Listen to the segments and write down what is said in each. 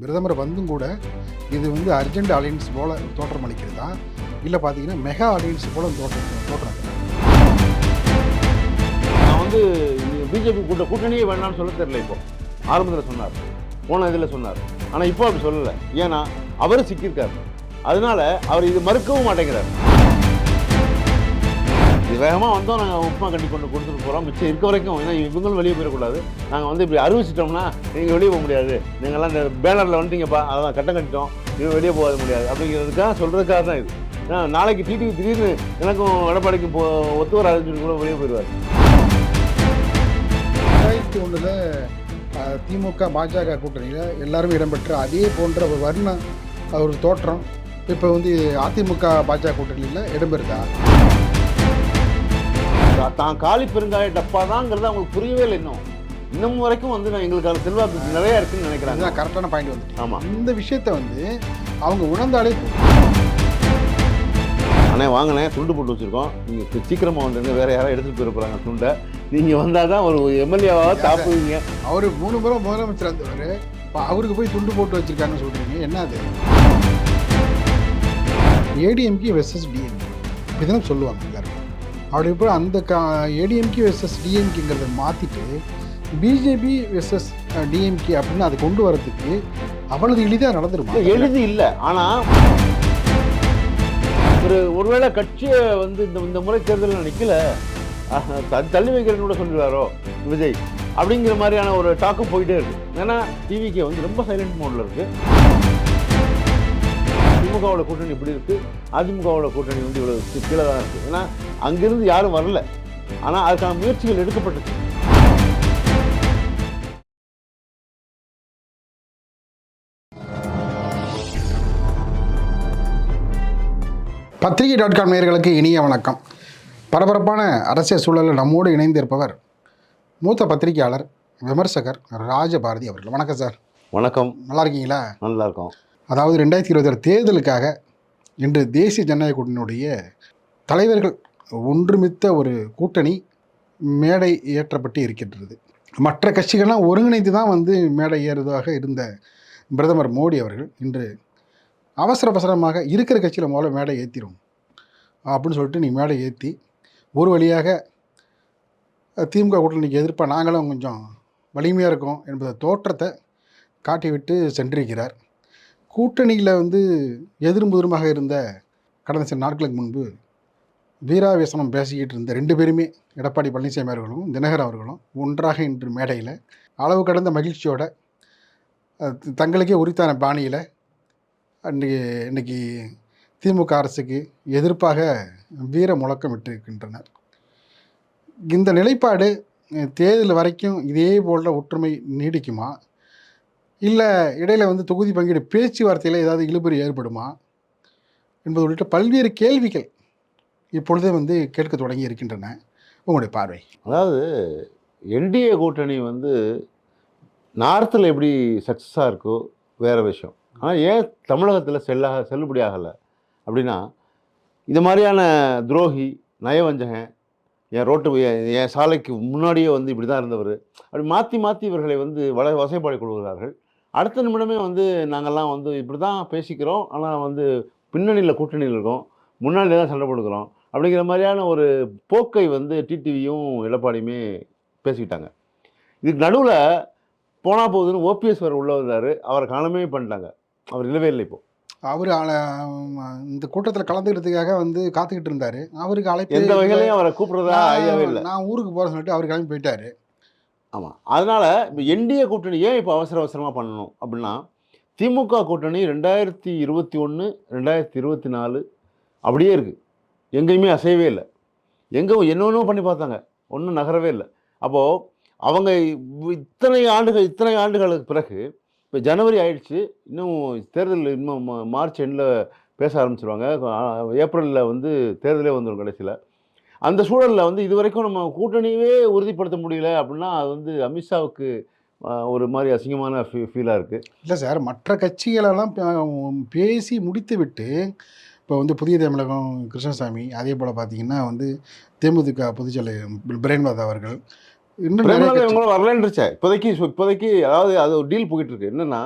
பிரதமர் வந்தும் கூட இது வந்து அர்ஜென்ட் அலையன்ஸ் போல தோற்றம் அளிக்கிறதா இல்லை பார்த்தீங்கன்னா மெகா அலையன்ஸ் போல தோற்றம். நான் வந்து பிஜேபி கூட்டணியே வேணாம்னு சொல்ல தெரியல. இப்போ ஆரம்பத்தில் சொன்னார், போன இதில் சொன்னார். ஆனால் இப்போ அப்படி சொல்லலை. ஏன்னா அவரும் சிக்கியிருக்காரு. அதனால அவர் இது மறுக்கவும் மாட்டேங்கிறார். இது வேகமாக வந்தோம், நாங்கள் உப்புமா கட்டி கொண்டு கொடுத்துட்டு போகிறோம், மிச்சம் இருக்க வரைக்கும். ஏன்னா இவங்களும் வெளியே போயிடக்கூடாது. நாங்கள் வந்து இப்படி அறிவிச்சிட்டோம்னா நீங்கள் வெளியே போக முடியாது, நீங்கள்லாம் இந்த பேனரில் வந்துட்டீங்கப்பா, அதான் கட்டம் கட்டிட்டோம், இது வெளியே போக முடியாது அப்படிங்கிறதுக்காக சொல்கிறதுக்காக தான் இது. ஏன்னா நாளைக்கு டிடிவி திடீர்னு எனக்கும் எடப்பாடிக்கும் ஒத்து வராதுன்னு கூட வெளியே போயிடுவார். 2001 திமுக பாஜக கூட்டணியில் எல்லாருமே இடம்பெற்ற அதே போன்ற ஒரு வர்ண ஒரு தோற்றம் இப்போ வந்து அதிமுக பாஜக கூட்டணியில் இடம்பெறுதா? தான் காலி பெருங்காய டப்பா தாங்கிறது அவங்களுக்கு புரியவே இல்லை. இன்னும் வரைக்கும் வந்து நான் எங்களுக்கான செல்வாக்கு நிறையா இருக்குன்னு நினைக்கிறாங்க. அதுதான் கரெக்டான பாயிண்ட் வந்து. ஆமாம், இந்த விஷயத்தை வந்து அவங்க உணர்ந்தாலே அண்ணே வாங்கினே துண்டு போட்டு வச்சுருக்கோம், நீங்கள் சீக்கிரமாக வந்துடுங்க, வேறு யாராவது எடுத்துகிட்டு போயிருப்பாங்க துண்டை, நீங்கள் வந்தால் தான் ஒரு எம்எல்ஏவாக தாப்புவீங்க. அவர் 3 முறை முதலமைச்சர் இருந்தவர், இப்போ அவருக்கு போய் துண்டு போட்டு வச்சுருக்காங்கன்னு சொல்கிறீங்க, என்ன அது? ஏடிஎம்கே வெர்சஸ் டிஎம்கே இப்படிதான் சொல்லுவாங்க எல்லாரும். அப்படி இப்போ அந்த ஏடிஎம்கே வெர்சஸ் டிஎம்கேங்கிறத மாற்றிட்டு பிஜேபி வெர்சஸ் டிஎம்கே அப்படின்னு அதை கொண்டு வரதுக்கு அவ்வளவு எளிதாக நடந்துருமா? எளிது இல்லை. ஆனால் ஒருவேளை கட்சியை வந்து இந்த முறை தேர்தலில் நிற்கல, தள்ளி வைக்கிறேன்னு கூட சொல்லிடுவாரோ விஜய் அப்படிங்கிற மாதிரியான ஒரு டாக்கும் போயிட்டே இருக்கு. ஏன்னா டிவிகே வந்து ரொம்ப சைலண்ட் மோடில் இருக்கு. திமுகவோட கூட்டணி இப்படி இருக்கு, அதிமுகவோட கூட்டணி வந்து இவ்வளவு கீழே தான் இருக்கு. ஏன்னா அங்கிருந்து யாரும் வரல, ஆனால் அதுக்கான முயற்சிகள் எடுக்கப்பட்டுச்சு. பத்திரிகை.com நேயர்களுக்கு இனிய வணக்கம். பரபரப்பான அரசியல் சூழலில் நம்மோடு இணைந்திருப்பவர் மூத்த பத்திரிகையாளர் விமர்சகர் ராஜபாரதி அவர்கள். வணக்கம் சார். வணக்கம். நல்லா இருக்கீங்களா? நல்லா இருக்கோம். அதாவது 2026 தேர்தலுக்காக இன்று தேசிய ஜனநாயக கூட்டணியுடைய தலைவர்கள் ஒன்றுமித்த ஒரு கூட்டணி மேடை ஏற்றப்பட்டு இருக்கின்றது. மற்ற கட்சிகள்லாம் ஒருங்கிணைந்து தான் வந்து மேடை ஏறுவதாக இருந்த பிரதமர் மோடி அவர்கள் இன்று அவசரமாக இருக்கிற கட்சியில் முதல்ல மேடை ஏற்றிடும் அப்படின்னு சொல்லிட்டு நீ மேடை ஏற்றி ஒரு வழியாக திமுக கூட்டணிக்கு எதிர்ப்பாக நாங்களும் கொஞ்சம் வலிமையாக இருக்கோம் என்பதை தோற்றத்தை காட்டிவிட்டு சென்றிருக்கிறார். கூட்டணியில் வந்து எதிர்முதிரமாக இருந்த கடந்த சில நாட்களுக்கு முன்பு வீராவேசனம் பேசிக்கிட்டு இருந்த 2 பேருமே, எடப்பாடி பழனிசாமி அவர்களும் தினகர் அவர்களும் ஒன்றாக இன்று மேடையில் அளவு கடந்த மகிழ்ச்சியோட தங்களுக்கே உரித்தான பாணியில் இன்னைக்கு திமுக அரசுக்கு எதிர்ப்பாக வீர முழக்கம் விட்டிருக்கின்றனர். இந்த நிலைப்பாடு தேர்தல் வரைக்கும் இதே போன்ற ஒற்றுமை நீடிக்குமா, இல்லை இடையில் வந்து தொகுதி பங்கீடு பேச்சுவார்த்தையில் ஏதாவது இழுபறி ஏற்படுமா என்பது உள்ளிட்ட பல்வேறு கேள்விகள் இப்பொழுதே வந்து கேட்க தொடங்கி இருக்கின்றன. உங்களுடைய பார்வை? அதாவது என்டிஏ கூட்டணி வந்து நார்த்தில் எப்படி சக்ஸஸாக இருக்கோ வேறு விஷயம். ஆனால் ஏன் தமிழகத்தில் செல்லுபடியாகலை அப்படின்னா, இது மாதிரியான துரோகி, நயவஞ்சகன், என் சாலைக்கு முன்னாடியே வந்து இப்படி தான் இருந்தவர், அப்படி மாற்றி இவர்களை வந்து வசைப்பாடி கொள்கிறார்கள். அடுத்த நிமிடமே வந்து நாங்கள்லாம் வந்து இப்படி தான் பேசிக்கிறோம், ஆனால் வந்து பின்னணியில் கூட்டணியில் இருக்கோம், முன்னாடியில் தான் சண்டை போடுக்கிறோம் அப்படிங்கிற மாதிரியான ஒரு போக்கை வந்து டிடிவியும் எடப்பாடியுமே பேசிக்கிட்டாங்க. இதுக்கு நடுவில் போனால் போகுதுன்னு ஓபிஎஸ் வர உள்ளே வந்தார், அவரை காணமே பண்ணிட்டாங்க. அவர் இல்லவே இல்லை. இப்போ அவர் இந்த கூட்டத்தில் கலந்துக்கிறதுக்காக வந்து காத்துக்கிட்டு இருந்தார். அவருக்கு அழைப்பு எந்த வகையிலையும் அவரை கூப்பிட்றதா ஐடியாவே இல்லை. நான் ஊருக்கு போகிறேன்னு சொல்லிட்டு அவர் கிளம்பி போயிட்டார். ஆமாம். அதனால் இப்போ என்டிஏ கூட்டணி ஏன் இப்போ அவசரமாக பண்ணணும் அப்படின்னா, திமுக கூட்டணி 2021 2024 அப்படியே இருக்குது, எங்கேயுமே அசையவே இல்லை. என்னென்னோ பண்ணி பார்த்தாங்க, ஒன்றும் நகரவே இல்லை. அப்போது அவங்க இத்தனை ஆண்டுகளுக்கு பிறகு இப்போ ஜனவரி ஆயிடுச்சு, இன்னும் தேர்தல் இன்னும் மார்ச் எண்டில் பேச ஆரம்பிச்சிருவாங்க, ஏப்ரலில் வந்து தேர்தலே வந்துடும் கடைசியில். அந்த சூழலில் வந்து இது வரைக்கும் நம்ம கூட்டணியவே உறுதிப்படுத்த முடியல அப்படின்னா அது வந்து அமித்ஷாவுக்கு ஒரு மாதிரி அசிங்கமான ஃபீலாக இருக்குது. இல்லை சார், மற்ற கட்சிகளெல்லாம் பேசி முடித்து விட்டு இப்போ வந்து புதிய தமிழகம் கிருஷ்ணசாமி, அதே போல் பார்த்தீங்கன்னா வந்து தேமுதிக பொதுச்செயலாளர் பிரேமலதா அவர்கள் இன்னும் வரலன்றுச்சே இப்போதைக்கு. அதாவது அது ஒரு டீல் போயிட்டு இருக்கு. என்னன்னா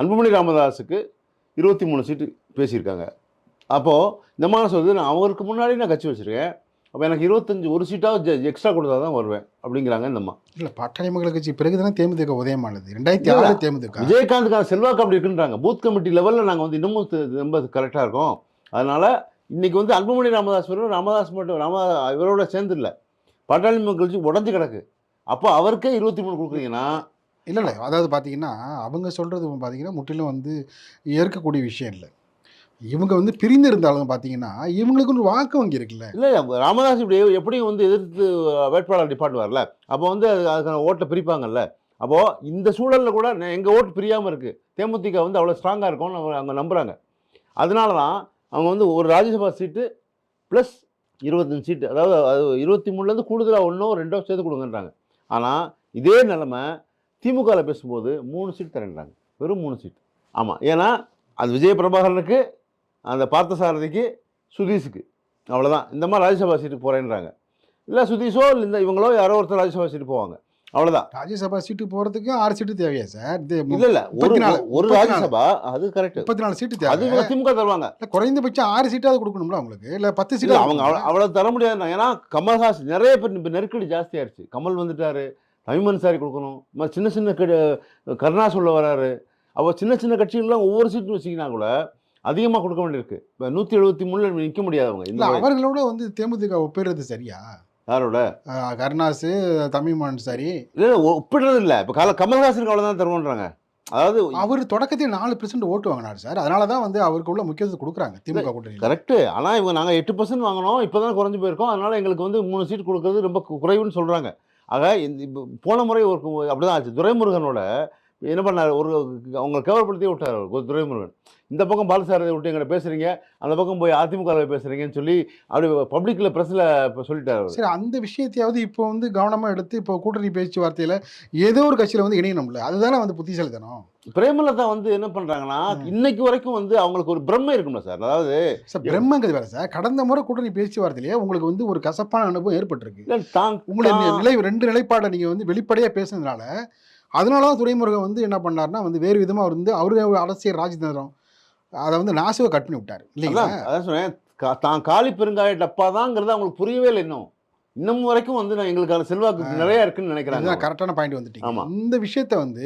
அன்புமணி ராமதாஸுக்கு 23 சீட்டு பேசியிருக்காங்க. அப்போது இந்த மாதிரி சொல்லுது, நான் அவருக்கு முன்னாடி நான் கட்சி வச்சுருக்கேன், அப்போ எனக்கு 25 ஒரு சீட்டாக எக்ஸ்ட்ரா கொடுத்தா தான் வருவேன் அப்படிங்கிறாங்க இந்த அம்மா. இல்லை, பாட்டாளி மக்கள் கட்சி பிறகு தானே தேமுதிக உதயமானது. 2006 தேமுதிக. விஜயகாந்துக்கான செல்வாக்கு அப்படி இருக்குன்றாங்க. பூத் கமிட்டி லெவலில் நாங்கள் வந்து இன்னமும் ரொம்ப கரெக்டாக இருக்கோம். அதனால் இன்றைக்கி வந்து அன்புமணி ராமதாஸ் வரும், ராமதாஸ் மட்டும் இவரோட சேர்ந்து இல்லை, பாட்டாளி மக்கள் கட்சி உடஞ்சி கிடக்கு. அப்போ அவருக்கே 23 கொடுக்குறீங்கன்னா இல்லை இல்லை, அதாவது பார்த்தீங்கன்னா அவங்க சொல்கிறது பார்த்தீங்கன்னா முற்றிலும் வந்து ஏற்கக்கூடிய விஷயம் இல்லை. இவங்க வந்து பிரிந்து இருந்தாலும் பார்த்தீங்கன்னா இவங்களுக்கு ஒரு வாக்கு வங்கி இருக்குல்ல. இல்லை, ராமதாஸ் இப்படி எப்படியும் வந்து எதிர்த்து வேட்பாளர் டிபார்ட் வரல, அப்போ வந்து அதுக்கான ஓட்டை பிரிப்பாங்கல்ல. அப்போது இந்த சூழலில் கூட எங்கள் ஓட்டு பிரியாமல் இருக்குது, தேமுதிக வந்து அவ்வளோ ஸ்ட்ராங்காக இருக்கும்னு அவங்க நம்புகிறாங்க. அதனால தான் அவங்க வந்து ஒரு ராஜ்யசபா சீட்டு ப்ளஸ் 25 சீட்டு, அதாவது அது 23லேருந்து கூடுதலாக 1ஓ 2ஓ சேர்த்து கொடுங்கன்றாங்க. ஆனால் இதே நிலைமை திமுகவில் பேசும்போது 3 சீட் தரேன்றாங்க, வெறும் 3 சீட். ஆமாம், ஏன்னா அது விஜய பிரபாகரனுக்கு, அந்த பார்த்தசாரதிக்கு, சுதீஷுக்கு, அவ்வளோதான். இந்த மாதிரி ராஜ்யசபா சீட்டுக்கு போகிறேன்றாங்க. இல்லை சுதீஷோ இல்லை இவங்களோ யாரோ ஒருத்தர் ராஜ்யசபா சீட்டு போவாங்க, அவ்வளோதான். ராஜ்யசபா சீட்டு போகிறதுக்கு 6 சீட்டு தேவையா சார்? இல்லை ஒரு ராஜ்யசபா அது கரெக்ட், 34 சீட்டு தேவை. அது திமுக தருவாங்க. குறைந்தபட்சம் 6 சீட்டாவது கொடுக்கணும்ல அவங்களுக்கு, இல்லை 10 சீட்டு அவங்க அவ்வளோ தர முடியாது. ஏன்னா கமல்ஹாசன் நிறைய பேர் இப்போ நெருக்கடி ஜாஸ்தியாகிடுச்சு. கமல் வந்துட்டாரு, தமிழ் சாரி கொடுக்கணும், சின்ன சின்ன கருணா சொல்ல வராரு. அப்போ சின்ன சின்ன கட்சிகள்லாம் ஒவ்வொரு சீட்டும் வச்சிங்கன்னா கூட அதிகமாக கொடுக்க வேண்டியிருக்கு. இப்போ 173 நிற்க முடியாதவங்க. இல்லை, அவர்களோட வந்து தேமுதிக ஒப்பிடுறது சரியா? யாரோட? கருணாசு, தமிழ்மான் சாரி. இல்லை ஒப்பிடுறது இல்லை. இப்போ கமல்ஹாசனுக்கு அவ்வளோதான் தருவோன்றாங்க. அதாவது அவர் தொடக்கத்தில் 4% ஓட்டு வாங்கினார் சார், அதனால தான் வந்து அவருக்கு உள்ள முக்கியத்துவம் கொடுக்குறாங்க திமுக கூட்டணி. கரெக்டு. ஆனால் இவங்க நாங்கள் 8% வாங்கினோம், இப்போ தான் குறைஞ்சி போயிருக்கோம், அதனால் எங்களுக்கு வந்து 3 சீட் கொடுக்குறது ரொம்ப குறைவுன்னு சொல்கிறாங்க. ஆக இப்போ போன முறை ஒரு அப்படி தான் ஆச்சு. துரைமுருகனோட என்ன பண்ணார், அவங்க கேவலப்படுத்தி விட்டார் துரைமுருகன். இந்த பக்கம் பாலசாரதை விட்டு எங்களை பேசுகிறீங்க, அந்த பக்கம் போய் அதிமுகவில் பேசுகிறீங்கன்னு சொல்லி அப்படி பப்ளிக்கில் ப்ரெஸ்ஸில் இப்போ சொல்லிட்டார். சரி, அந்த விஷயத்தையாவது இப்போ வந்து கவனமாக எடுத்து இப்போ கூட்டணி பேச்சுவார்த்தையில் ஏதோ ஒரு கட்சியில் வந்து இணையணும்ல, அதுதானே வந்து புத்திசாலித்தனம். பிரேமலதா வந்து என்ன பண்ணுறாங்கன்னா, இன்னைக்கு வரைக்கும் வந்து அவங்களுக்கு ஒரு பிரம்மை இருக்கும்ல சார். அதாவது சார் பிரம்மைங்கிறது வேறு சார். கடந்த முறை கூட்டணி பேச்சுவார்த்தையிலேயே உங்களுக்கு வந்து ஒரு கசப்பான அனுபவம் ஏற்பட்டிருக்கு. உங்களுடைய 2 நிலைப்பாடை நீங்கள் வந்து வெளிப்படையாக பேசுனதுனால, அதனால தான் துரைமுருகன் வந்து என்ன பண்ணார்னா வந்து வேறு விதமாக அவர் வந்து அவரு அரசியல் ராஜதந்திரம் அதை வந்து நாசுவை கட் பண்ணி விட்டார் இல்லைங்களா? அதான் சொன்னேன், தான் காலி பெருங்காய டப்பா தாங்கிறது அவங்களுக்கு புரியவே இல்லை. இன்னமும் வரைக்கும் வந்து எங்களுக்கான செல்வாக்கு நிறைய இருக்குன்னு நினைக்கிறாங்க. கரெக்டான பாயிண்ட் வந்துட்டீங்க. இந்த விஷயத்தை வந்து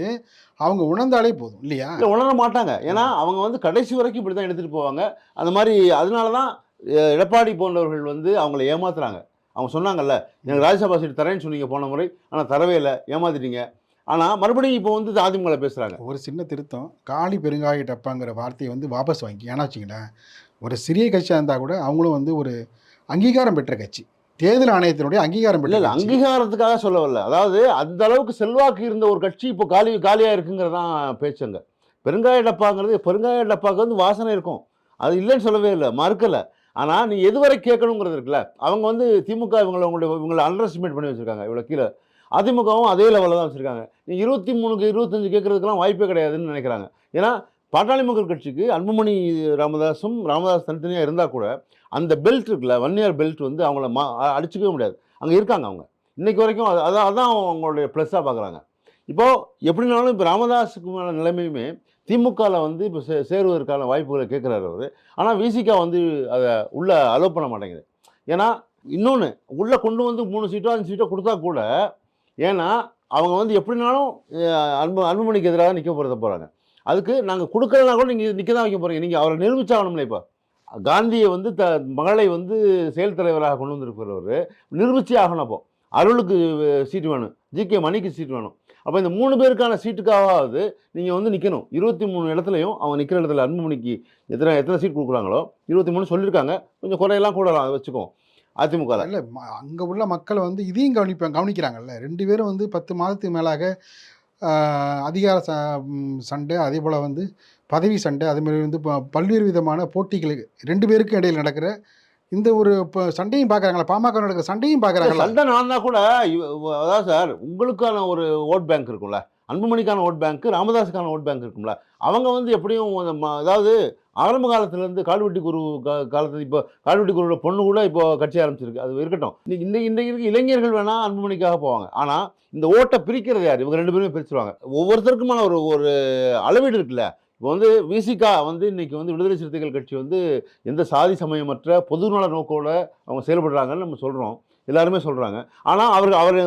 அவங்க உணர்ந்தாலே போதும் இல்லையா? இல்லை, உணர மாட்டாங்க. ஏன்னா அவங்க வந்து கடைசி வரைக்கும் இப்படி தான் எடுத்துகிட்டு போவாங்க. அந்த மாதிரி அதனால தான் எடப்பாடி போன்றவர்கள் வந்து அவங்கள ஏமாத்துறாங்க. அவங்க சொன்னாங்கல்ல, எனக்கு ராஜ்யசபா சீட் தரேன்னு சொன்னீங்க போன முறை, ஆனால் தரவே இல்லை, ஏமாத்திட்டீங்க. ஆனால் மறுபடியும் இப்போ வந்து அதிமுக பேசுகிறாங்க. ஒரு சின்ன திருத்தம், காலி பெருங்காய டப்பாங்கிற வார்த்தையை வந்து வாபஸ் வாங்கி. ஏன்னா வச்சிங்களேன், ஒரு சிறிய கட்சியாக இருந்தால் கூட அவங்களும் வந்து ஒரு அங்கீகாரம் பெற்ற கட்சி, தேர்தல் ஆணையத்தினுடைய அங்கீகாரம் பெற்ற. இல்லை, அங்கீகாரத்துக்காக சொல்ல வரல. அதாவது அந்த அளவுக்கு செல்வாக்கு இருந்த ஒரு கட்சி இப்போ காலியாக இருக்குங்கிறதான் பேச்சுங்க. பெருங்காய டப்பாக்கு வந்து வாசனை இருக்கும், அது இல்லைன்னு சொல்லவே இல்லை, மறுக்கலை. ஆனால் நீ எதுவரை கேட்கணுங்கிறது இருக்குல்ல. அவங்க வந்து திமுக இவங்களை அண்டர் எஸ்டிமேட் பண்ணி வச்சுருக்காங்க. இவ்வளோ கீழே அதிமுகவும் அதே லெவலில் தான் வச்சுருக்காங்க. நீ 23க்கு 25 கேட்குறதுக்கெல்லாம் வாய்ப்பே கிடையாதுன்னு நினைக்கிறாங்க. ஏன்னா பாட்டாளி மக்கள் கட்சிக்கு அன்புமணி ராமதாஸ் தனித்தனியாக இருந்தால் கூட அந்த பெல்ட் இருக்குல்ல, 1 இயர் பெல்ட் வந்து அவங்கள அடிச்சுக்கவே முடியாது. அங்கே இருக்காங்க அவங்க இன்றைக்கி வரைக்கும். அதான் அவங்களுடைய ப்ளஸ்ஸாக பார்க்குறாங்க. இப்போது எப்படினாலும் இப்போ ராமதாஸுக்கு மேலே நிலைமையுமே திமுகவில் வந்து இப்போ சேருவதற்கான வாய்ப்புகளை கேட்குறாரு அவர். ஆனால் விசிகா வந்து அதை உள்ளே அலோவ் பண்ண மாட்டேங்குது. ஏன்னா இன்னொன்று உள்ளே கொண்டு வந்து 3 சீட்டோ 5 சீட்டோ கொடுத்தா கூட, ஏன்னா அவங்க வந்து எப்படினாலும் அன்புமணிக்கு எதிராக நிற்க போகிறாங்க. அதுக்கு நாங்கள் கொடுக்கலனா கூட நீங்கள் நிற்க தான் வைக்க போகிறீங்க. நீங்கள் அவரை நிரூபிச்சாகணும்ல. இப்போ காந்தியை வந்து மகளை வந்து செயல் தலைவராக கொண்டு வந்திருக்கிறவர் நிரூபிச்சே ஆகணும். அப்போ அருளுக்கு சீட்டு வேணும், ஜிகே மணிக்கு சீட்டு வேணும். அப்போ இந்த 3 பேருக்கான சீட்டுக்காவது நீங்கள் வந்து நிற்கணும். 23 இடத்துலையும் அவங்க நிற்கிற இடத்துல அன்புமணிக்கு எத்தனை சீட் கொடுக்குறாங்களோ 23 சொல்லியிருக்காங்க. கொஞ்சம் குறையெல்லாம் கூடலாம், அதை வச்சுக்கோம். அதிமுக இல்லை, அங்கே உள்ள மக்கள் வந்து இதையும் கவனிக்கிறாங்கல்ல. 2 பேரும் வந்து 10 மாதத்துக்கு மேலாக அதிகார சண்டை, அதே போல் வந்து பதவி சண்டை, அதுமாதிரி வந்து பல்வேறு விதமான போட்டிகளுக்கு 2 பேருக்கும் இடையில் நடக்கிற இந்த ஒரு சண்டையும் பார்க்குறாங்களா, பாமக நடக்கிற சண்டையும் பார்க்குறாங்களா. சண்டை நடந்தால் கூட அதான் சார், உங்களுக்கான ஒரு ஓட் பேங்க் இருக்கும்ல, அன்புமணிக்கான ஓட் பேங்க், ராமதாஸுக்கான ஓட் பேங்க் இருக்கும்ல. அவங்க வந்து எப்படியும் அதாவது ஆரம்ப காலத்துலேருந்து கால்வெட்டி குரு காலத்துல இப்போ கால்வெட்டி குருவோட பொண்ணு கூட இப்போ கட்சி ஆரம்பிச்சிருக்கு. அது இருக்கட்டும். இன்னைக்கு இருக்க இளைஞர்கள் வேணா அன்புமணிக்காக போவாங்க. ஆனால் இந்த ஓட்டை பிரிக்கிறது யார்? இவங்க 2 பேருமே பிரிச்சுருவாங்க. ஒவ்வொருத்தருக்குமான ஒரு ஒரு அளவீடு இருக்குல்ல. இப்போ வந்து விசிகா வந்து இன்னைக்கு வந்து விடுதலை சிறுத்தைகள் கட்சி வந்து எந்த சாதி சமயமற்ற பொதுநல நோக்கோட அவங்க செயல்படுறாங்கன்னு நம்ம சொல்கிறோம். எல்லாருமே சொல்கிறாங்க. ஆனால் அவர்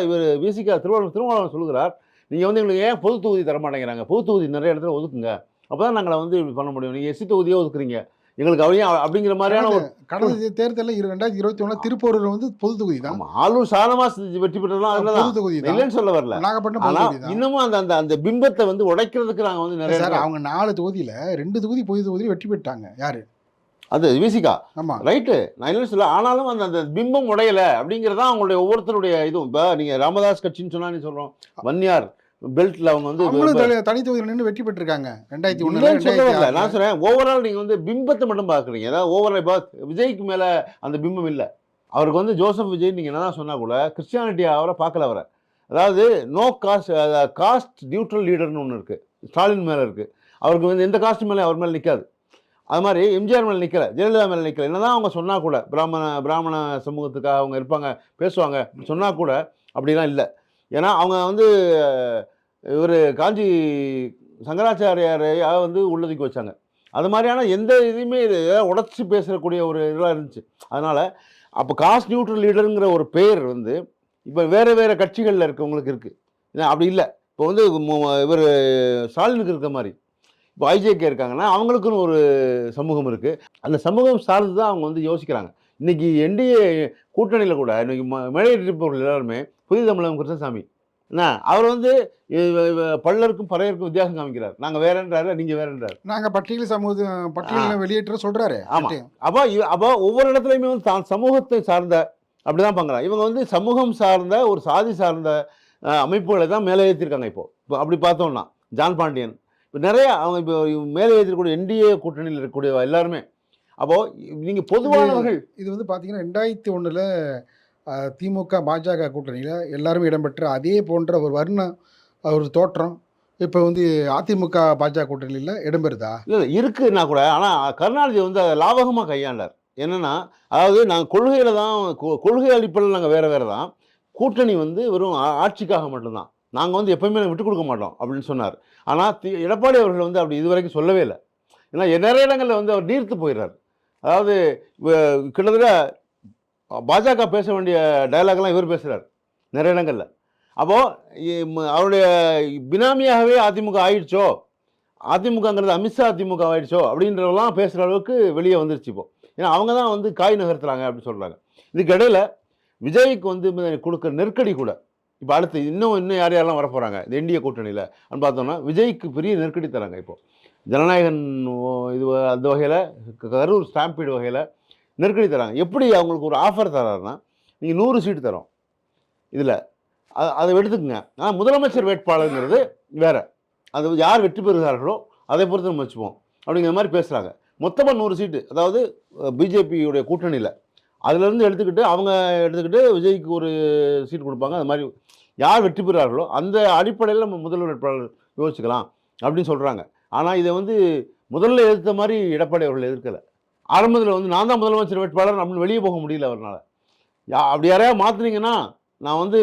இவர் விசிகா திருமாவளவன் சொல்லுகிறார், நீங்கள் வந்து எங்களுக்கு ஏன் பொது தொகுதி தர மாட்டேங்கிறாங்க? பொது தொகுதி நிறைய இடத்துல ஒதுக்குங்க. அப்போ தான் நாங்களை வந்து இப்படி பண்ண முடியும். நீங்கள் எஸ்சி தொகுதியே ஒதுக்குறீங்க, எங்களுக்கு அவையே அப்படிங்கிற மாதிரியான ஒரு கடந்த தேர்தலில் 2021 திருப்பூரில் வந்து பொது தொகுதி தான். ஆமாம், ஆளூர் சாதமா வெற்றி பெற்றதுலாம் அதில் தான். பொது தொகுதி தான். இல்லைன்னு சொல்ல வரல. நாகப்பட்டினம் பொது ஆனால் தொகுதி தான். இன்னமும் அந்த அந்த அந்த பிம்பத்தை வந்து உடைக்கிறதுக்கு நாங்கள் வந்து நிறைய சார் அவங்க 4 தொகுதியில் 2 தொகுதி பொது தொகுதியில் வெற்றி பெற்றாங்க. யாரு? அது விசிகா. ஆமாம், ரைட்டு, நான் இல்லைன்னு சொல்ல. ஆனாலும் அந்த அந்த பிம்பம் உடையலை அப்படிங்கிறதான் அவங்களுடைய ஒவ்வொருத்தருடைய இதுவும். இப்போ நீங்கள் ராமதாஸ் கட்சின்னு சொன்னா நீ சொல்கிறோம், வன்னியார் பெல்ட்டில் அவங்க வந்து தனி தொகுதியில் நின்று வெற்றி பெற்றிருக்காங்க 2001. சொல்ல வரல. நான் சொல்றேன் ஓவரால் நீங்கள் வந்து பிம்பத்தை மட்டும் பார்க்குறீங்க. அதாவது ஓவரால் இப்போ விஜய்க்கு மேலே அந்த பிம்பம் இல்லை. அவருக்கு வந்து ஜோசப் விஜய் நீங்கள் என்னதான் சொன்னால் கூட கிறிஸ்டியானிட்டி அவரை பார்க்கல. அவரை அதாவது நோ காஸ்ட் நியூட்ரல் லீடர்னு ஒன்று இருக்குது, ஸ்டாலின் மேலே இருக்குது. அவருக்கு வந்து எந்த காஸ்ட் மேலே அவர் மேலே நிற்காது. அது மாதிரி எம்ஜிஆர் மேலே நிற்கல, ஜெயலலிதா மேலே நிற்கல. என்னதான் அவங்க சொன்னால் கூட பிராமண சமூகத்துக்காக அவங்க இருப்பாங்க, பேசுவாங்க சொன்னால் கூட அப்படிலாம் இல்லை. ஏன்னா அவங்க வந்து இவர் காஞ்சி சங்கராச்சாரியாரை வந்து உள்ளதுக்கு வச்சாங்க. அது மாதிரியான எந்த இதுவுமே உடச்சி பேசக்கூடிய ஒரு இதெல்லாம் இருந்துச்சு. அதனால் அப்போ காஸ்ட் நியூட்ரல் லீடருங்கிற ஒரு பெயர் வந்து இப்போ வேறு கட்சிகளில் இருக்கவங்களுக்கு இருக்குது. அப்படி இல்லை. இப்போ வந்து இவர் ஸ்டாலினுக்கு இருக்க மாதிரி இப்போ ஐஜேகே இருக்காங்கன்னா அவங்களுக்குன்னு ஒரு சமூகம் இருக்குது. அந்த சமூகம் சார்ந்து தான் அவங்க வந்து யோசிக்கிறாங்க. இன்றைக்கி என்டிஏ கூட்டணியில் கூட இன்றைக்கி மேடையேற்றிருப்பவர்கள் எல்லாருமே புதிய தமிழகம் கிருஷ்ணசாமி என்ன, அவர் வந்து பல்லருக்கும் பறையருக்கும் வித்தியாசம் காமிக்கிறார். நாங்கள் வேறன்றாரு, நீங்கள் வேறன்றாரு. நாங்கள் பட்டியல் பட்டியலில் வெளியேற்ற சொல்கிறாரு. ஆமாம். அப்போ ஒவ்வொரு இடத்துலையுமே வந்து தான் சமூகத்தை சார்ந்த அப்படி தான் பார்க்குறாங்க. இவங்க வந்து சமூகம் சார்ந்த ஒரு சாதி சார்ந்த அமைப்புகளை தான் மேலே ஏற்றிருக்காங்க. இப்போ அப்படி பார்த்தோம்னா ஜான் பாண்டியன் இப்போ நிறைய அவங்க இப்போ மேலே ஏற்றிருக்கக்கூடிய என்டிஏ கூட்டணியில் இருக்கக்கூடிய எல்லாருமே. அப்போது நீங்கள் பொதுவானவர்கள் இது வந்து பார்த்தீங்கன்னா 2001 திமுக பாஜக கூட்டணியில் எல்லாருமே இடம்பெற்ற அதே போன்ற ஒரு ஒரு தோற்றம் இப்போ வந்து அதிமுக பாஜக கூட்டணியில் இடம்பெறுதா? இல்லை இருக்குன்னா கூட. ஆனால் கருணாநிதி வந்து அதை லாபகமாக கையாண்டார். என்னென்னா, அதாவது நாங்கள் கொள்கையில் தான் கொள்கை அடிப்படையில் நாங்கள் வேறு தான், கூட்டணி வந்து வெறும் ஆட்சிக்காக மட்டும்தான், நாங்கள் வந்து எப்போயுமே விட்டு கொடுக்க மாட்டோம் அப்படின்னு சொன்னார். ஆனால் எடப்பாடி அவர்கள் வந்து அப்படி இதுவரைக்கும் சொல்லவே இல்லை. ஏன்னா நிறைய இடங்களில் வந்து அவர் நீர்த்து போயிடுறார். அதாவது கிட்டத்தட்ட பாஜக பேச வேண்டிய டயலாக்லாம் இவர் பேசுகிறார் நிறைய இடங்களில். அப்போது அவருடைய பினாமியாகவே அதிமுக ஆயிடுச்சோ, அதிமுகங்கிறது அமித்ஷா அதிமுக ஆயிடுச்சோ அப்படின்றவெல்லாம் பேசுகிற அளவுக்கு வெளியே வந்துருச்சு இப்போ. ஏன்னா அவங்க தான் வந்து காய் நகர்த்துறாங்க அப்படின்னு சொல்கிறாங்க. இதுக்கு இடையில் விஜய்க்கு வந்து கொடுக்குற நெருக்கடி கூட இப்போ அடுத்து இன்னும் யாரெல்லாம் வரப்போகிறாங்க இந்த என்டிஏ கூட்டணியில் அப்படின்னு பார்த்தோம்னா விஜய்க்கு பெரிய நெருக்கடி தராங்க. இப்போது ஜனநாயகன் இது அந்த வகையில் கரூர் ஸ்டாம்பீடு வகையில் நெருக்கடி தராங்க. எப்படி அவங்களுக்கு ஒரு ஆஃபர் தராருன்னா, நீங்கள் 100 சீட்டு தரோம் இதில், அதை எடுத்துக்கங்க. ஆனால் முதலமைச்சர் வேட்பாளருங்கிறது வேறு, அது யார் வெற்றி பெறுகிறார்களோ அதை பொறுத்து நம்ம வச்சுப்போம் அப்படிங்கிற மாதிரி பேசுகிறாங்க. மொத்தமாக 100 சீட்டு, அதாவது பிஜேபியுடைய கூட்டணியில் அதிலேருந்து எடுத்துக்கிட்டு விஜய்க்கு ஒரு சீட்டு கொடுப்பாங்க. அது மாதிரி யார் வெற்றி பெறுகிறார்களோ அந்த அடிப்படையில் நம்ம முதல்வர் வேட்பாளர் யோசிச்சுக்கலாம் அப்படின்னு சொல்கிறாங்க. ஆனால் இதை வந்து முதல்ல எதிர்த்த மாதிரி எடப்பாடி அவர்கள் எதிர்க்கலை. ஆரம்பத்தில் வந்து நான் தான் முதலமைச்சர் வேட்பாளர் அப்படின்னு வெளியே போக முடியல அவரால். அப்படி யாரையாவது மாற்றினீங்கன்னா நான் வந்து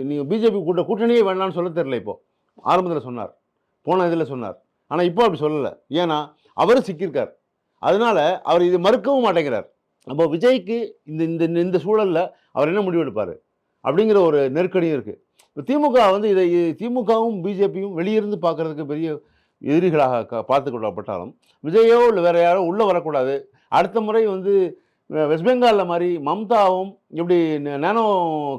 நீங்கள் பிஜேபி கூட்டணியே வேண்டாம்னு சொல்ல தெரியல. இப்போது ஆரம்பத்தில் சொன்னார், போன இதில் சொன்னார். ஆனால் இப்போ அப்படி சொல்லலை. ஏன்னா அவர் சிக்கியிருக்கார். அதனால் அவர் இது மறுக்கவும் மாட்டேங்கிறார். அப்போ விஜய்க்கு இந்த சூழலில் அவர் என்ன முடிவெடுப்பார் அப்படிங்கிற ஒரு நெருக்கடியும் இருக்குது. இப்போ திமுக வந்து இதை திமுகவும் பிஜேபியும் வெளியிருந்து பார்க்குறதுக்கு பெரிய எதிரிகளாக பார்த்து கொள்ளப்பட்டாலும் விஜயோ இல்லை வேறு யாரோ உள்ளே வரக்கூடாது. அடுத்த முறை வந்து வெஸ்ட் பெங்காலில் மாதிரி மம்தாவும் எப்படி நேனோ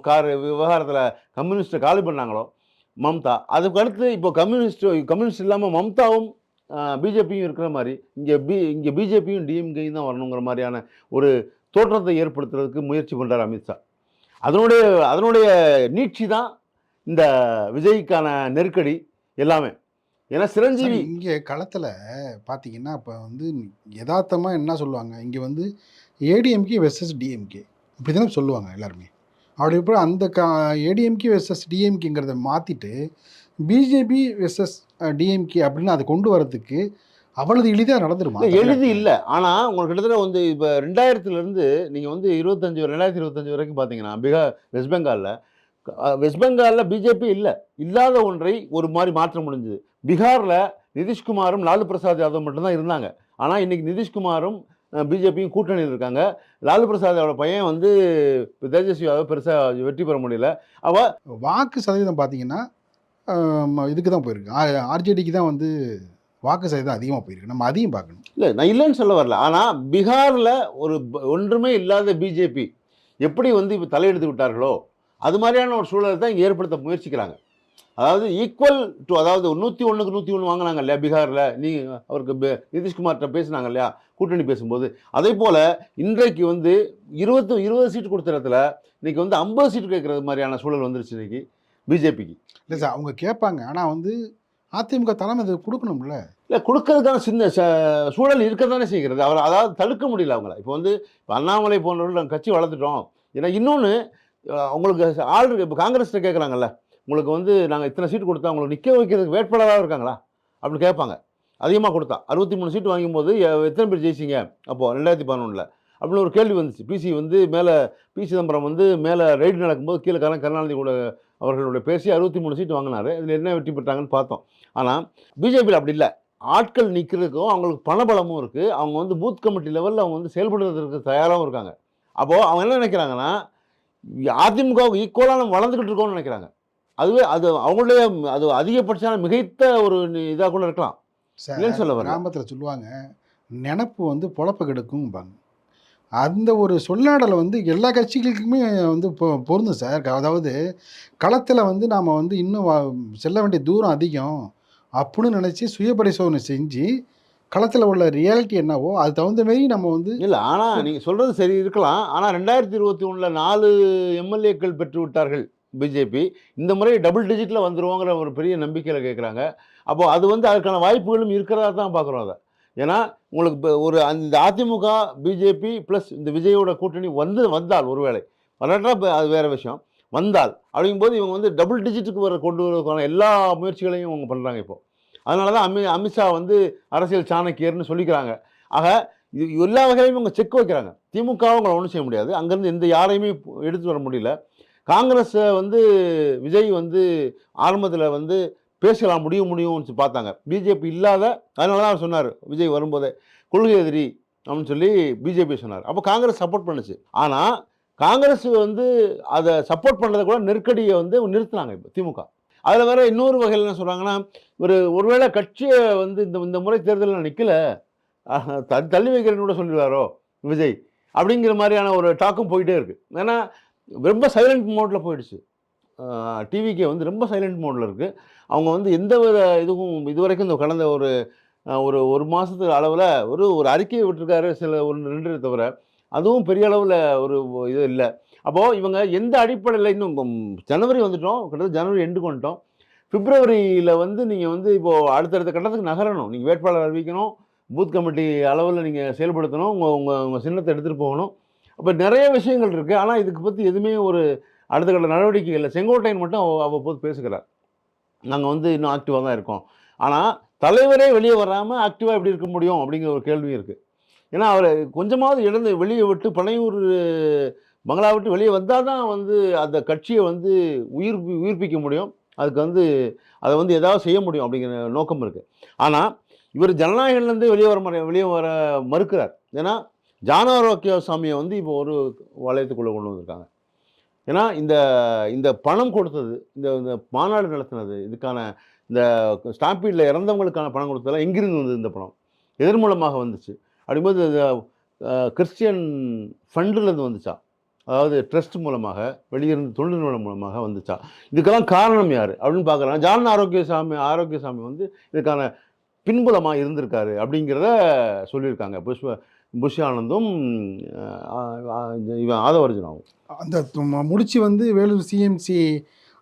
கார் விவகாரத்தில் கம்யூனிஸ்ட்டை காலி பண்ணாங்களோ மம்தா, அதுக்கு அடுத்து இப்போ கம்யூனிஸ்ட் இல்லாமல் மம்தாவும் பிஜேபியும் இருக்கிற மாதிரி இங்கே பிஜேபியும் டிஎம்கேயும் தான் வரணுங்கிற மாதிரியான ஒரு தோற்றத்தை ஏற்படுத்துறதுக்கு முயற்சி பண்ணுறார் அமித்ஷா. அதனுடைய நீட்சி தான் இந்த விஜய்க்கான நெருக்கடி எல்லாமே. ஏன்னா சிரஞ்சீவி இங்கே களத்தில் பார்த்தீங்கன்னா இப்போ வந்து யதார்த்தமாக என்ன சொல்லுவாங்க, இங்கே வந்து ஏடிஎம்கே வெர்சஸ் டிஎம்கே இப்படி தானே சொல்லுவாங்க எல்லாருமே. அப்படி இப்போ அந்த ஏடிஎம்கே வெர்சஸ் டிஎம்கேங்கிறத மாற்றிட்டு பிஜேபி வெர்சஸ் டிஎம்கே அப்படின்னு அதை கொண்டு வரதுக்கு அவ்வளவு எளிதாக நடந்துருமா? எளிது இல்லை. ஆனால் உங்களுக்கு கிட்டத்தட்ட வந்து இப்போ 2000லேருந்து நீங்கள் வந்து 2025 வரைக்கும் பார்த்தீங்கன்னா வெஸ்ட் பெங்காலில் வெஸ்ட் பெங்காலில் பிஜேபி இல்லை, இல்லாத ஒன்றை ஒரு மாதிரி மாற்ற முடிஞ்சுது. பீகாரில் நிதிஷ்குமாரும் லாலு பிரசாத் யாதவ் மட்டும்தான் இருந்தாங்க. ஆனால் இன்னைக்கு நிதிஷ்குமாரும் பிஜேபியும் கூட்டணியில் இருக்காங்க. லாலு பிரசாதோட பையன் வந்து தேஜஸ்வி யாதவ் பெருசாக வெற்றி பெற முடியல. வாக்கு சதவீதம் பார்த்தீங்கன்னா இதுக்கு தான் போயிருக்கு, ஆர்ஜேடிக்கு தான் வந்து வாக்கு சதவீதம் அதிகமாக போயிருக்கு. நம்ம அதையும் பார்க்கணும். இல்லை, நான் இல்லைன்னு சொல்ல வரல. ஆனால் பீகாரில் ஒன்றுமே இல்லாத பிஜேபி எப்படி வந்து இப்போ தலையெடுத்து விட்டார்களோ அது மாதிரியான ஒரு சூழலை தான் இங்கே ஏற்படுத்த முயற்சிக்கிறாங்க. அதாவது ஈக்குவல் டு, அதாவது 101க்கு 101 வாங்கினாங்க இல்லையா பீகாரில், அவருக்கு நிதிஷ்குமார்கிட்ட பேசினாங்க இல்லையா கூட்டணி பேசும்போது, அதே போல் இன்றைக்கு வந்து 20 சீட்டு கொடுத்த இடத்துல இன்னைக்கு வந்து 50 சீட்டு கேட்குறது மாதிரியான சூழல் வந்துருச்சு இன்னைக்கு பிஜேபிக்கு. இல்லை சார், அவங்க கேட்பாங்க. ஆனால் வந்து அதிமுக தலைமை இது கொடுக்கணும்ல. இல்லை, கொடுக்கறதுக்கான சின்ன சூழல் இருக்க தானே செய்கிறது. அதாவது தடுக்க முடியல அவங்கள. இப்போ வந்து அண்ணாமலை போன்றவர்கள் நாங்கள் கட்சி வளர்த்துட்டோம். ஏன்னா இன்னொன்று உங்களுக்கு ஆள் இருக்கு. இப்போ காங்கிரஸ்கிட்ட கேட்குறாங்கல்ல, உங்களுக்கு வந்து நாங்கள் இத்தனை சீட்டு கொடுத்தா உங்களுக்கு நிற்க வைக்கிறதுக்கு வேட்பாளராக இருக்காங்களா அப்படின்னு கேட்பாங்க. அதிகமாக கொடுத்தா 63 சீட்டு வாங்கும்போது எத்தனை பேர் ஜெயிச்சிங்க அப்போது 2011 அப்படின்னு ஒரு கேள்வி வந்துச்சு. பி சிதம்பரம் வந்து மேலே ரைடு நடக்கும்போது கீழே கருணாநிதி கூட அவர்களுடைய பேசி 63 சீட்டு வாங்கினார். இதில் என்ன வெற்றி பெற்றாங்கன்னு பார்த்தோம். ஆனால் பிஜேபியில் அப்படி இல்லை. ஆட்கள் நிற்கிறதுக்கும் அவங்களுக்கு பணபலமும் இருக்குது. அவங்க வந்து பூத் கமிட்டி லெவலில் அவங்க வந்து செயல்படுறதுக்கு தயாராகவும் இருக்காங்க. அப்போது அவங்க என்ன நினைக்கிறாங்கன்னா, அதிமுகவுக்கு ஈக்குவலாக நம்ம வளர்ந்துக்கிட்டு இருக்கோம்னு நினைக்கிறாங்க. அது அவங்களுடைய அது அதிகபட்சமான மிகைத்த ஒரு இதாக கூட இருக்கலாம். இல்லைன்னு சொல்ல வர கிராமத்தில் சொல்லுவாங்க, நினப்பு வந்து பொழப்ப கெடுக்கும்பாங்க. அந்த ஒரு சொல்லாடலை வந்து எல்லா கட்சிகளுக்குமே வந்து பொருந்தும் சார். அதாவது களத்தில் வந்து நாம் வந்து இன்னும் செல்ல வேண்டிய தூரம் அதிகம் அப்படின்னு நினச்சி சுய பரிசோதனை செஞ்சு களத்தில் உள்ள ரியாலிட்டி என்னவோ அது தகுந்த மாரி நம்ம வந்து இல்லை. ஆனால் நீங்கள் சொல்கிறது சரி இருக்கலாம். ஆனால் 2021 4 எம்எல்ஏக்கள் பெற்று விட்டார்கள் பிஜேபி. இந்த முறை டபுள் டிஜிட்டில் வந்துருவோங்கிற ஒரு பெரிய நம்பிக்கையில் கேட்குறாங்க. அப்போது அது வந்து அதுக்கான வாய்ப்புகளும் இருக்கிறதா தான் பார்க்குறோம் அதை. ஏன்னா உங்களுக்கு இப்போ அந்த அதிமுக பிஜேபி ப்ளஸ் இந்த விஜயோட கூட்டணி வந்தால் ஒருவேளை வரட்டா அது வேறு விஷயம். வந்தால் அப்படிங்கும்போது இவங்க வந்து டபுள் டிஜிட்டுக்கு கொண்டு வரதுக்கான எல்லா முயற்சிகளையும் அவங்க பண்ணுறாங்க இப்போது. அதனால தான் அமித்ஷா வந்து அரசியல் சாணக்கியர்னு சொல்லிக்கிறாங்க. ஆக இது எல்லா வகையிலையும் இவங்க செக் வைக்கிறாங்க. திமுகவும் அவங்களை ஒன்றும் செய்ய முடியாது. அங்கேருந்து எந்த யாரையுமே எடுத்து வர முடியல. காங்கிரஸை வந்து விஜய் வந்து ஆரம்பத்தில் வந்து பேசலாம் முடியும்னு பார்த்தாங்க. பிஜேபி இல்லாத, அதனால தான் அவர் சொன்னார் விஜய் வரும்போதே கொள்கை எதிரி அப்படின்னு சொல்லி பிஜேபி சொன்னார். அப்போ காங்கிரஸ் சப்போர்ட் பண்ணுச்சு. ஆனால் காங்கிரஸ் வந்து அதை சப்போர்ட் பண்ணுறதை கூட நெருக்கடியை வந்து நிறுத்தினாங்க இப்போ திமுக. அதில் வேறு இன்னொரு வகையில் என்ன சொல்கிறாங்கன்னா, ஒருவேளை கட்சியை வந்து இந்த முறை தேர்தலில் நிற்கல தள்ளி வைக்கிறேன்னு கூட சொல்லிடுவாரோ விஜய் அப்படிங்கிற மாதிரியான ஒரு டாக்கும் போயிட்டே இருக்குது. ஏன்னா ரொம்ப சைலண்ட் மோடில் போயிடுச்சு. டிவிக்கே வந்து ரொம்ப சைலண்ட் மோடில் இருக்குது. அவங்க வந்து எந்த வித இதுவரைக்கும் இந்த கடந்த ஒரு மாதத்துக்கு அளவில் ஒரு அறிக்கையை விட்டுருக்காரு, சில 1-2 தவிர. அதுவும் பெரிய அளவில் ஒரு இது இல்லை. அப்போது இவங்க எந்த அடிப்படையில் இன்னும் ஜனவரி வந்துட்டோம், கிட்டத்தட்ட ஜனவரி எண்டுக்கு வந்துட்டோம். பிப்ரவரியில் வந்து நீங்கள் வந்து இப்போது அடுத்தடுத்த கட்டத்துக்கு நகரணும். நீங்கள் வேட்பாளர் அறிவிக்கணும், பூத் கமிட்டி அளவில் நீங்கள் செயல்படுத்தணும், உங்கள் சின்னத்தை எடுத்துகிட்டு போகணும். அப்போ நிறைய விஷயங்கள் இருக்குது. ஆனால் இதுக்கு பற்றி எதுவுமே ஒரு அடுத்த கட்ட நடவடிக்கை இல்லை. செங்கோட்டையன் மட்டும் அவ்வப்போது பேசுகிறார், நாங்கள் வந்து இன்னும் ஆக்டிவாக தான் இருக்கோம். ஆனால் தலைவரே வெளியே வராமல் ஆக்டிவாக எப்படி இருக்க முடியும் அப்படிங்கிற ஒரு கேள்வி இருக்குது. ஏன்னா அவர் கொஞ்சமாவது வெளியே விட்டு பனையூர் பங்களா விட்டு வெளியே வந்தால் தான் வந்து அந்த கட்சியை வந்து உயிர்ப்பிக்க முடியும். அதுக்கு வந்து அதை வந்து ஏதாவது செய்ய முடியும் அப்படிங்கிற நோக்கம் இருக்குது. ஆனால் இவர் ஜனநாயகன்லேருந்து வெளியே வர மறுக்கிறார். ஏன்னா ஜான ஆரோக்கியசாமியை வந்து இப்போ ஒரு வளையத்துக்குள்ளே கொண்டு வந்திருக்காங்க. ஏன்னா இந்த பணம் கொடுத்தது, இந்த மாநாடு நடத்தினது, இதுக்கான இந்த ஸ்டாம்பீடில் இறந்தவங்களுக்கான பணம் கொடுத்ததெல்லாம் எங்கிருந்து வந்தது? இந்த பணம் எதன் மூலமாக வந்துச்சு அப்படிங்கும்போது கிறிஸ்டியன் ஃபண்டிலேருந்து வந்துச்சா, அதாவது ட்ரஸ்ட் மூலமாக, வெளியிருந்து தொண்டு நிறுவனம் மூலமாக வந்துச்சா? இதுக்கெல்லாம் காரணம் யார் அப்படின்னு பார்க்குறாங்க. ஜான ஆரோக்கியசாமி வந்து இதுக்கான பின்புலமாக இருந்திருக்காரு அப்படிங்கிறத சொல்லியிருக்காங்க புஷ் ஆனந்தும் இவன் ஆதவர்ஜுனாவும். அந்த முடிச்சு வந்து வேலூர் சிஎம்சி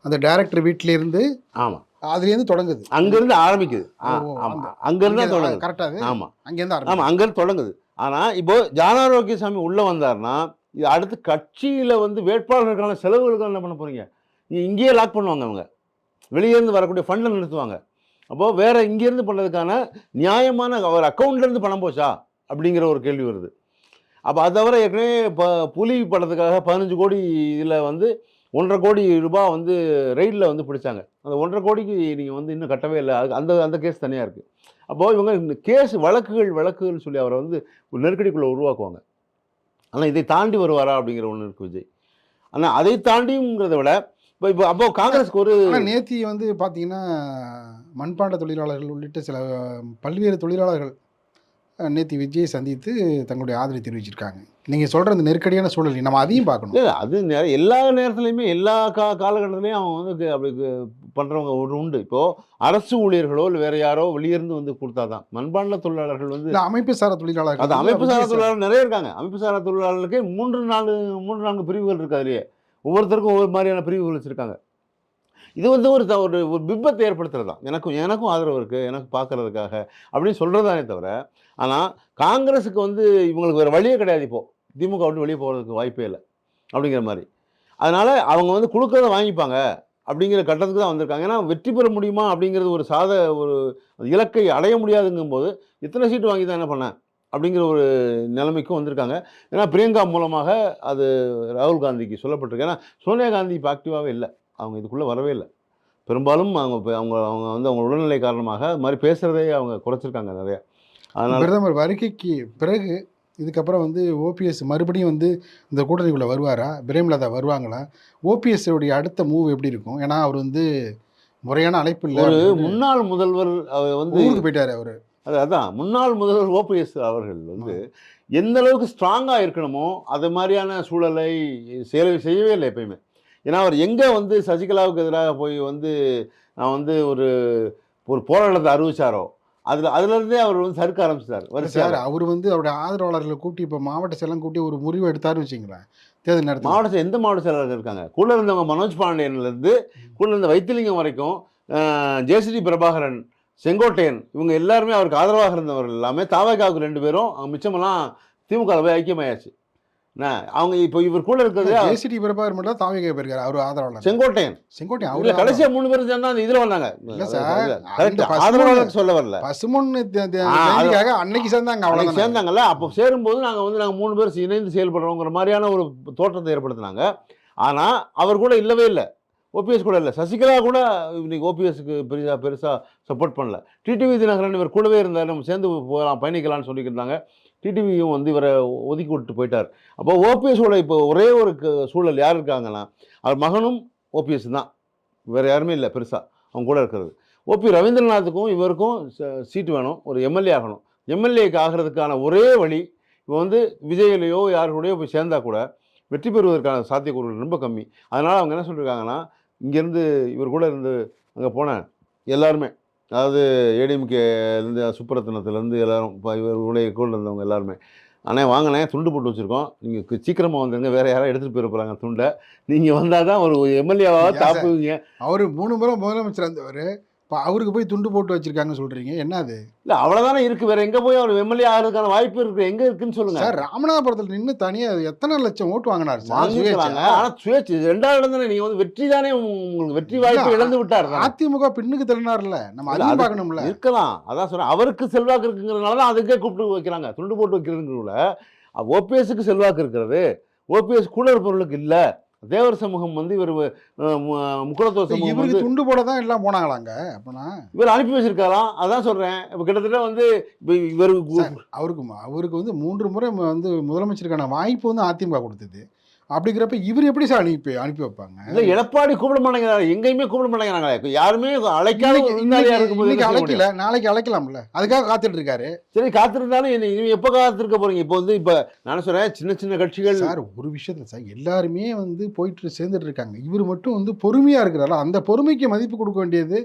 அந்த டைரக்டர் வீட்டிலேருந்து, ஆமாம், அதுலேருந்து தொடங்குது, அங்கேருந்து ஆரம்பிக்குது. ஆமாம், அங்கேருந்து தான் தொடங்குது. கரெக்டாக. ஆமாம், அங்கேருந்து ஆமாம், அங்கேருந்து தொடங்குது. ஆனால் இப்போது ஜான ஆரோக்கியசாமி உள்ளே வந்தார்னா இது அடுத்து கட்சியில் வந்து வேட்பாளர்களுக்கான செலவுகளுக்கு என்ன பண்ண போகிறீங்க? இங்கேயே லாக் பண்ணுவாங்க அவங்க. வெளியேருந்து வரக்கூடிய ஃபண்டில் நிறுத்துவாங்க. அப்போது வேறு இங்கேருந்து பண்ணுறதுக்கான நியாயமான அவர் அக்கௌண்ட்லேருந்து பணம் போச்சா அப்படிங்கிற ஒரு கேள்வி வருது. அப்போ அது தவிர ஏற்கனவே இப்போ புலி படத்துக்காக 15 கோடி இதில் வந்து 1,50 கோடி ரூபாய் வந்து ரெய்டில் வந்து பிடிச்சாங்க. அந்த 1,50 கோடிக்கு நீங்கள் வந்து இன்னும் கட்டவே இல்லை. அது அந்த அந்த கேஸ் தனியாக இருக்குது. அப்போது இவங்க இந்த கேஸ் வழக்குகள் சொல்லி அவரை வந்து ஒரு நெருக்கடிக்குள்ளே உருவாக்குவாங்க. ஆனால் இதை தாண்டி வருவாரா அப்படிங்கிற ஒன்று இருக்குது விஜய். ஆனால் அதை தாண்டிங்கிறத விட இப்போ அப்போ காங்கிரஸ்க்கு ஒரு ஆனால் நேத்தி வந்து பார்த்தீங்கன்னா மண்பாண்ட தொழிலாளர்கள் உள்ளிட்ட சில பல்வேறு தொழிலாளர்கள் நேத்தி விஜயை சந்தித்து தங்களுடைய ஆதரவை தெரிவிச்சிருக்காங்க. நீங்கள் சொல்கிற அந்த நெருக்கடியான சூழல் நம்ம அதையும் பார்க்கணும். இல்லை அது எல்லா நேரத்துலையுமே எல்லா காலகட்டத்துலையும் அவங்க வந்து அப்படி பண்ணுறவங்க ஒரு உண்டு. இப்போது அரசு ஊழியர்களோ இல்லை வேறு யாரோ வெளியிருந்து வந்து கொடுத்தா தான். மண்பாண்ட தொழிலாளர்கள் வந்து அமைப்பு சாரா தொழிலாளர்கள், அது அமைப்பு சாரா தொழிலாளர்கள் நிறைய இருக்காங்க. அமைப்பு சாரா தொழிலாளர்களுக்கே 3-4 பிரிவுகள் இருக்குது. அதுலேயே ஒவ்வொருத்தருக்கும் ஒவ்வொரு மாதிரியான பிரிவுகள் வச்சுருக்காங்க. இது வந்து ஒரு ஒரு பிம்பத்தை ஏற்படுத்துறது தான். எனக்கும் ஆதரவு இருக்குது, எனக்கு பார்க்கறதுக்காக அப்படின்னு சொல்கிறது தானே தவிர, ஆனால் காங்கிரஸுக்கு வந்து இவங்களுக்கு வேறு வழியே கிடையாது. இப்போது திமுக விட்டு வெளியே போகிறதுக்கு வாய்ப்பே இல்லை அப்படிங்கிற மாதிரி. அதனால் அவங்க வந்து கொடுக்கறத வாங்கிப்பாங்க அப்படிங்கிற கட்டத்துக்கு தான் வந்திருக்காங்க. ஏன்னா வெற்றி பெற முடியுமா அப்படிங்கிறது ஒரு இலக்கை அடைய முடியாதுங்கும்போது இத்தனை சீட்டு வாங்கி தான் என்ன பண்ணேன் அப்படிங்கிற ஒரு நிலைமைக்கும் வந்திருக்காங்க. ஏன்னா பிரியங்கா மூலமாக அது ராகுல் காந்திக்கு சொல்லப்பட்டிருக்கு. ஏன்னா சோனியா காந்தி இப்போ ஆக்டிவாகவே இல்லை. அவங்க இதுக்குள்ளே வரவே இல்லை. பெரும்பாலும் அவங்க வந்து அவங்க உடல்நிலை காரணமாக அது மாதிரி பேசுகிறதே அவங்க குறைச்சிருக்காங்க நிறையா. அதனால் பிரதமர் வருகைக்கு பிறகு இதுக்கப்புறம் வந்து ஓபிஎஸ் மறுபடியும் வந்து இந்த கூட்டணிக்குள்ளே வருவாரா, பிரேமலதா வருவாங்களா, ஓபிஎஸ்ஸுடைய அடுத்த மூவ் எப்படி இருக்கும்? ஏன்னா அவர் வந்து முறையான அழைப்பு இல்லை. ஒரு முன்னாள் முதல்வர் வந்து ஊருக்கு போயிட்டார் அவர். அதான் முன்னாள் முதல்வர் ஓபிஎஸ் அவர்கள் வந்து எந்த அளவுக்கு ஸ்ட்ராங்காக இருக்கணுமோ அது மாதிரியான சூழலை செய்யவே இல்லை எப்பயுமே. ஏன்னா அவர் எங்கே வந்து சசிகலாவுக்கு எதிராக போய் வந்து நான் வந்து ஒரு போராட்டத்தை அறிவிச்சாரோ அதுலேருந்தே அவர் வந்து சறுக்க ஆரம்பிச்சிட்டார். சார் அவர் வந்து அவருடைய ஆதரவாளர்களை கூட்டி இப்போ மாவட்ட செயலம் கூட்டி ஒரு முடிவு எடுத்தாருன்னு வச்சுங்களேன். தேர்தல் நேரத்தில் எந்த மாவட்ட செயலாளர்கள் இருக்காங்க? கூட இருந்தவங்க மனோஜ் பாண்டியன்லேருந்து கூட இருந்த வைத்திலிங்கம் வரைக்கும், ஜேசிடி பிரபாகரன், செங்கோட்டையன், இவங்க எல்லாருமே அவருக்கு ஆதரவாக இருந்தவர்கள் எல்லாமே தாவகாவுக்கு 2 பேரும் மிச்சமெல்லாம் திமுக போய் ஐக்கியமாயாச்சு. அவங்க இப்போ இவர் கூட இருக்கிறது ஜேசிடி பிரபாகர் மட்டும் தாவகா போயிருக்காரு. அவர் ஆதரவாளர் செங்கோட்டையன் அவர் கடைசியா 3 பேரும் சேர்ந்தா அந்த இதில் வந்தாங்க. ஆதரவாளர் சொல்ல வரல, பசுமொன்னு அன்னைக்கு சேர்ந்தாங்க. அவ்வளோ சேர்ந்தாங்கல்ல. அப்போ சேரும்போது நாங்கள் 3 பேர் இணைந்து செயல்படுறோங்கிற மாதிரியான ஒரு தோற்றத்தை ஏற்படுத்தினாங்க. ஆனால் அவர் கூட இல்லவே இல்லை. ஓபிஎஸ் கூட இல்லை. சசிகலா கூட இன்னைக்கு ஓபிஎஸ்க்கு பெருசாக சப்போர்ட் பண்ணல. டிடிவி தினகரன் இவர் கூடவே இருந்தார். நம்ம சேர்ந்து போகலாம், பயணிக்கலாம்னு சொல்லிக்கிட்டாங்க. டிடிவியும் வந்து இவரை ஒதுக்கி விட்டு போயிட்டார். அப்போ ஓபிஎஸோட இப்போ ஒரே ஒரு சூழல் யார் இருக்காங்கன்னா அவர் மகனும் ஓபிஎஸ் தான், வேறு யாருமே இல்லை பெருசாக அவங்க கூட இருக்கிறது. ஓபி ரவீந்திரநாத்துக்கும் இவருக்கும் சீட்டு வேணும், ஒரு எம்எல்ஏ ஆகணும். எம்எல்ஏக்கு ஆகிறதுக்கான ஒரே வழி இப்போ வந்து விஜயிலையோ யாருக்கூடையோ போய் சேர்ந்தா கூட வெற்றி பெறுவதற்கான சாத்தியக்கூறுகள் ரொம்ப கம்மி. அதனால் அவங்க என்ன சொல்லியிருக்காங்கன்னா, இங்கேருந்து இவர் கூட இருந்து அங்கே போனேன் எல்லாருமே, அதாவது ஏடிஎம்கேலேருந்து சுப்புரத்தினத்துலேருந்து எல்லோரும் இப்போ இவருடைய கூட இருந்தவங்க எல்லாருமே, ஆனால் வாங்கினே துண்டு போட்டு வச்சுருக்கோம், நீங்கள் சீக்கிரமாக வந்துடுங்க, வேறு யாராவது எடுத்துகிட்டு போயிட போகிறாங்க துண்டை, நீங்கள் வந்தால் தான் ஒரு எம்எல்ஏவாக தாப்புவீங்க. அவர் 3 முறை முதலமைச்சர் இருந்தவர், இப்போ அவருக்கு போய் துண்டு போட்டு வச்சுருக்காங்கன்னு சொல்கிறீங்க, என்ன அது? இல்லை அவ்வளோதானே இருக்குது, வேறு எங்கே போய் அவர் எம்எல்ஏ ஆகிறதுக்கான வாய்ப்பு இருக்குது? எங்கே இருக்குதுன்னு சொல்லுங்கள் சார். ராமநாதபுரத்தில் நின்று தனியாக எத்தனை லட்சம் ஓட்டு வாங்கினார் சார்? வாங்கிக்கிறாங்க. ஆனால் சுயேட்சை 2வது இடம் தானே. நீங்கள் வந்து வெற்றி தானே, உங்களுக்கு வெற்றி வாய்ப்பு இழந்து விட்டார். அதிமுக பின்னுக்கு தள்ளினார்ல, நம்ம அதை பார்க்கணும்ல. இருக்கலாம், அதான் சொல்கிறேன். அவருக்கு செல்வாக்கு இருக்குங்கிறதுனால தான் அதுக்கே கூப்பிட்டு வைக்கிறாங்க, துண்டு போட்டு வைக்கிறதுக்குள்ள. ஓபிஎஸ்க்கு செல்வாக்கு இருக்கிறது, ஓபிஎஸ் கூட இருப்பவர்களுக்கு இல்லை. தேவர் சமூகம் வந்து இவர் முக்குலத்துவ சமூகம் இவருக்கு துண்டு போட தான் எல்லாம் போனாங்களாங்க. அப்போனா இவர் அனுப்பி வச்சிருக்காராம். அதான் சொல்கிறேன். இப்போ கிட்டத்தட்ட வந்து இப்போ இவர் அவருக்கு வந்து 3 முறை வந்து முதலமைச்சருக்கான வாய்ப்பு வந்து அதிமுக கொடுத்தது. அப்படிங்கிறப்ப இவர் எப்படி சார் அனுப்பி வைப்பாங்க? இல்லை எடப்பாடி கூப்பிட மாட்டேங்கிறாங்க, எங்கேயுமே கூப்பிட மாட்டேங்கிறாங்க. யாருமே அழைக்காத அழைக்கல, நாளைக்கு அழைக்கலாம்ல, அதுக்காக காத்துட்டு இருக்காரு. சரி, காத்திருந்தாலும் எப்போ காத்திருக்க போறீங்க? இப்போ வந்து இப்போ நான் சொல்கிறேன், சின்ன சின்ன கட்சிகள் சார் ஒரு விஷயத்தில் சார் எல்லாருமே வந்து போயிட்டு சேர்ந்துட்டு இருக்காங்க. இவர் மட்டும் வந்து பொறுமையாக இருக்கிறாரா, அந்த பொறுமைக்கு மதிப்பு கொடுக்க வேண்டியது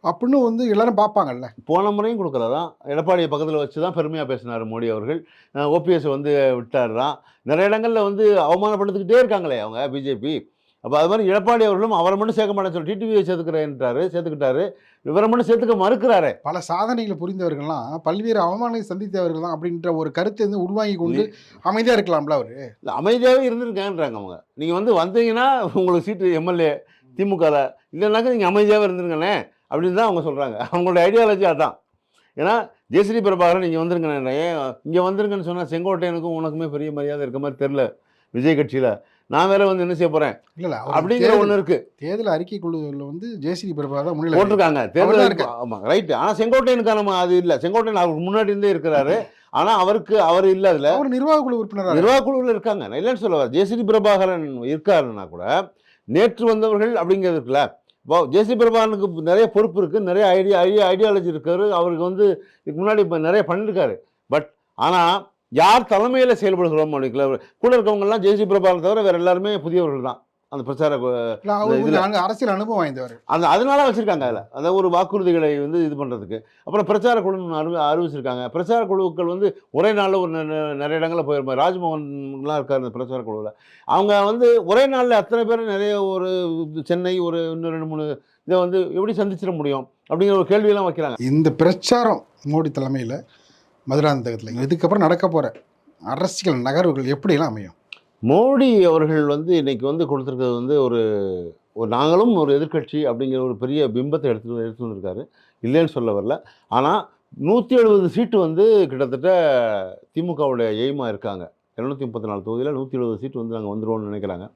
அப்படின்னு வந்து எல்லாரும் பார்ப்பாங்கல்ல. போன முறையும் கொடுக்குறதான், எடப்பாடியை பக்கத்தில் வச்சு தான் பெருமையாக பேசினார் மோடி அவர்கள். ஓபிஎஸ் வந்து விட்டார் தான். நிறைய இடங்களில் வந்து அவமானப்படுத்திக்கிட்டே இருக்காங்களே அவங்க பிஜேபி. அப்போ அது மாதிரி எடப்பாடி அவர்களும் அவரை மட்டும் சேர்க்க மாட்டேன்னு சொல்லி டிடிவியை சேர்த்துக்கிட்டாரு. இவரை மட்டும் சேர்த்துக்க மறுக்கிறாரு. பல சாதனைகளை புரிந்தவர்கள்லாம் பல்வேறு அவமானங்களை சந்தித்தவர்கள் தான் அப்படின்ற ஒரு கருத்தை வந்து உள்வாங்கி கொண்டு அமைதியாக இருக்கலாம்ல. அவர் இல்லை அமைதியாகவே இருந்திருக்கான்றாங்க அவங்க. நீங்கள் வந்து வந்தீங்கன்னா உங்களுக்கு சீட்டு எம்எல்ஏ திமுகவில். இல்லைனாக்கா நீங்கள் அமைதியாகவே இருந்துருங்கண்ணே அப்படின்னு தான் அவங்க சொல்கிறாங்க. அவங்களோட ஐடியாலஜி அதான். ஏன்னா ஜெயஸ்ரீ பிரபாகரன் நீங்கள் வந்துருங்கண்ணே, ஏன் இங்கே வந்துருங்கன்னு சொன்னால் செங்கோட்டையனுக்கும் உனக்குமே பெரிய மரியாதை இருக்க மாதிரி தெரில விஜய் கட்சியில். நான் வேற வந்து என்ன செய்ய போகிறேன் இல்லை அப்படிங்கிற ஒன்று இருக்குது. தேர்தல் அறிக்கைக்குழுவில் வந்து ஜெயஸ்ரீ பிரபாகர் தான் முன்னிலை போட்டிருக்காங்க தேர்தல் இருக்கு. ஆமாம் ரைட்டு. ஆனால் செங்கோட்டையனுக்கான அது இல்லை. செங்கோட்டையன் அவருக்கு முன்னாடி இருந்தே இருக்கிறாரு. ஆனால் அவர் இல்லை. அதில் அவர் நிர்வாக குழு உறுப்பினர், நிர்வாக குழுவில் இருக்காங்க. நான் இல்லைன்னு சொல்ல வரேன். ஜெயஸ்ரீ பிரபாகரன் இருக்காருன்னா கூட நேற்று வந்தவர்கள் அப்படிங்கிறது இருக்குல்ல. இப்போ ஜெயஸ்ரீ பிரபாகரனுக்கு நிறைய பொறுப்பு இருக்குது, நிறைய ஐடியாலஜி இருக்காரு. அவருக்கு வந்து இதுக்கு முன்னாடி இப்போ நிறைய பண்ணியிருக்காரு. பட் ஆனால் யார் தலைமையில் செயல்படுகிறோம் அப்படிங்கல கூட இருக்கவங்கலாம் ஜெயஸ்ரீ பிரபாகரன் தவிர வேறு எல்லாருமே புதியவர்கள் தான். அந்த பிரச்சார அரசியல் அனுபவம் வாய்ந்தவர். அதனால வச்சுருக்காங்க. அதில் அந்த ஒரு வாக்குறுதிகளை வந்து இது பண்ணுறதுக்கு. அப்புறம் பிரச்சார குழு அறிவிச்சிருக்காங்க. பிரச்சார குழுக்கள் வந்து ஒரே நாளில் ஒரு நிறைய இடங்களில் போயிருப்பாங்க. ராஜ்மோகன்லாம் இருக்கார் இந்த பிரச்சார குழுவில். அவங்க வந்து ஒரே நாளில் அத்தனை பேர் நிறைய ஒரு சென்னை ஒரு இன்னும் 2-3 இதை வந்து எப்படி சந்திச்சிட முடியும் அப்படிங்கிற ஒரு கேள்வியெல்லாம் வைக்கிறாங்க. இந்த பிரச்சாரம் மோடி தலைமையில் மதுராந்தகத்தில் இதுக்கப்புறம் நடக்க போகிற அரசியல் நகர்வுகள் எப்படியெல்லாம் அமையும்? மோடி அவர்கள் வந்து இன்றைக்கி வந்து கொடுத்துருக்கிறது வந்து ஒரு நாங்களும் ஒரு எதிர்க்கட்சி அப்படிங்கிற ஒரு பெரிய பிம்பத்தை எடுத்து வந்திருக்காரு. இல்லைன்னு சொல்ல வரல. ஆனால் 170 சீட்டு வந்து கிட்டத்தட்ட திமுகவுடைய எய்மாக இருக்காங்க. 234 தொகுதியில் 170 சீட்டு வந்து நாங்கள் வந்துடுவோம்னு நினைக்கிறாங்க.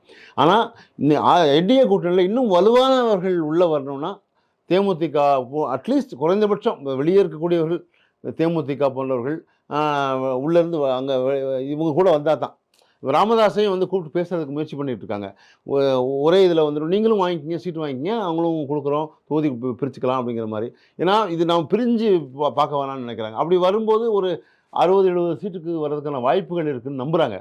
ஆனால் என்டிஏ கூட்டணியில் இன்னும் வலுவானவர்கள் உள்ளே வரணும்னா தேமுதிக அட்லீஸ்ட் குறைந்தபட்சம் வெளியே இருக்கக்கூடியவர்கள் தேமுதிக போன்றவர்கள் உள்ளேருந்து அங்கே இவங்க கூட வந்தால் தான். ராமதாஸையும் வந்து கூப்பிட்டு பேசுறதுக்கு முயற்சி பண்ணிட்டு இருக்காங்க. ஒரே இதில் வந்துடும், நீங்களும் வாங்கிக்கிங்க, சீட்டு வாங்கிக்கிங்க, அவங்களும் கொடுக்குறோம், தொகுதி பிரிச்சுக்கலாம் அப்படிங்கிற மாதிரி. ஏன்னா இது நம்ம பிரிஞ்சு பார்க்க வேணாம்னு நினைக்கிறாங்க. அப்படி வரும்போது ஒரு 60-70 சீட்டுக்கு வர்றதுக்கான வாய்ப்புகள் இருக்குதுன்னு நம்புகிறாங்க.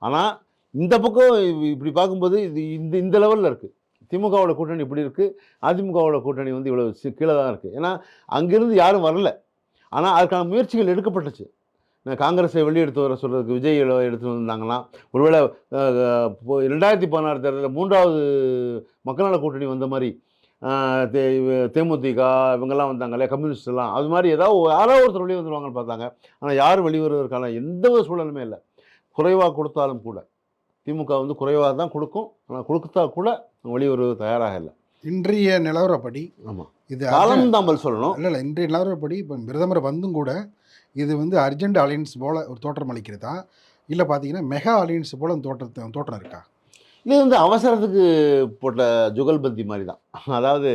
ஆனால் இந்த பக்கம் இப்படி பார்க்கும்போது இது இந்த லெவலில் இருக்குது. திமுகவோட கூட்டணி இப்படி இருக்குது, அதிமுகவோட கூட்டணி வந்து இவ்வளோ கீழே தான் இருக்குது. ஏன்னா அங்கேருந்து யாரும் வரல. ஆனால் அதுக்கான முயற்சிகள் எடுக்கப்பட்டுச்சு. காங்கிரஸை வெளியெடுத்து வர சொல்கிறதுக்கு விஜய் எடுத்து வந்தாங்கன்னா, ஒருவேளை 2016 தேர்தலில் 3வது மக்கள் நல கூட்டணி வந்த மாதிரி தேமுதிக இவங்கெல்லாம் வந்தாங்களே, கம்யூனிஸ்ட் எல்லாம், அது மாதிரி யாராவது ஒருத்தர் வெளியே வந்துடுவாங்கன்னு பார்த்தாங்க. ஆனால் யாரும் வெளிவருவதற்கான எந்த ஒரு சூழலுமே இல்லை. குறைவாக கொடுத்தாலும் கூட திமுக வந்து குறைவாக தான் கொடுக்கும். ஆனால் கொடுத்தா கூட வெளிவருவது தயாராக இல்லை. இன்றைய நிலவரப்படி ஆமாம், இது காலந்தாம்பல் சொல்லணும். இல்லை இன்றைய நிலவரப்படி இப்போ பிரதமர் வந்தும் கூட இது வந்து அர்ஜென்ட் அலையன்ஸ் போல் ஒரு தோற்றம் அளிக்கிறதா, இல்லை பார்த்தீங்கன்னா மெகா அலையன்ஸ் போல் தோற்றம் இருக்கா? இது வந்து அவசரத்துக்கு போட்ட ஜுகல்பந்தி மாதிரி தான். அதாவது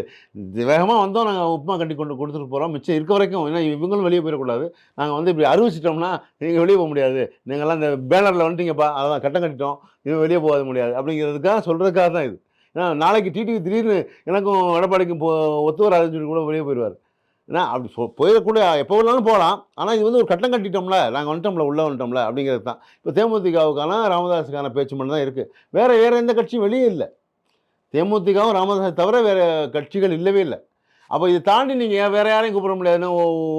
வேகமாக வந்தோம், நாங்கள் உப்புமா கட்டி கொண்டு கொடுத்துட்டு போகிறோம், மிச்சம் இருக்க வரைக்கும். ஏன்னா இவங்களும் வெளியே போயிடக்கூடாது. நாங்கள் வந்து இப்படி அறிவிச்சிட்டோம்னா நீங்கள் வெளியே போக முடியாது, நீங்கள்லாம் இந்த பேனரில் வந்துட்டீங்கப்பா, அதெல்லாம் கட்டம் கட்டிட்டோம், இது வெளியே போக முடியாது அப்படிங்கிறதுக்காக சொல்கிறதுக்காக தான் இது. ஏன்னா நாளைக்கு டிடிவி திடீர்னு எனக்கும் எடப்பாடிக்கும் ஒத்து வராதுன்னு சொல்லி கூட வெளியே போயிடுவார். ஏன்னா அப்படி போயிடக்கூட எப்போ வேணாலும் போகலாம். ஆனால் இது வந்து ஒரு கட்டம் கட்டிட்டோம்ல, நாங்கள் வந்துட்டோம்ல, உள்ளே வந்துட்டோம்ல அப்படிங்கிறது தான். இப்போ தேமுதிகவுக்கான ராமதாஸுக்கான பேச்சு மட்டும் தான் இருக்குது. வேறு எந்த கட்சியும் வெளியே இல்லை. தேமுதிகவும் ராமதாஸை தவிர வேறு கட்சிகள் இல்லவே இல்லை. அப்போ இதை தாண்டி நீங்கள் வேறு யாரையும் கூப்பிட முடியாதுன்னு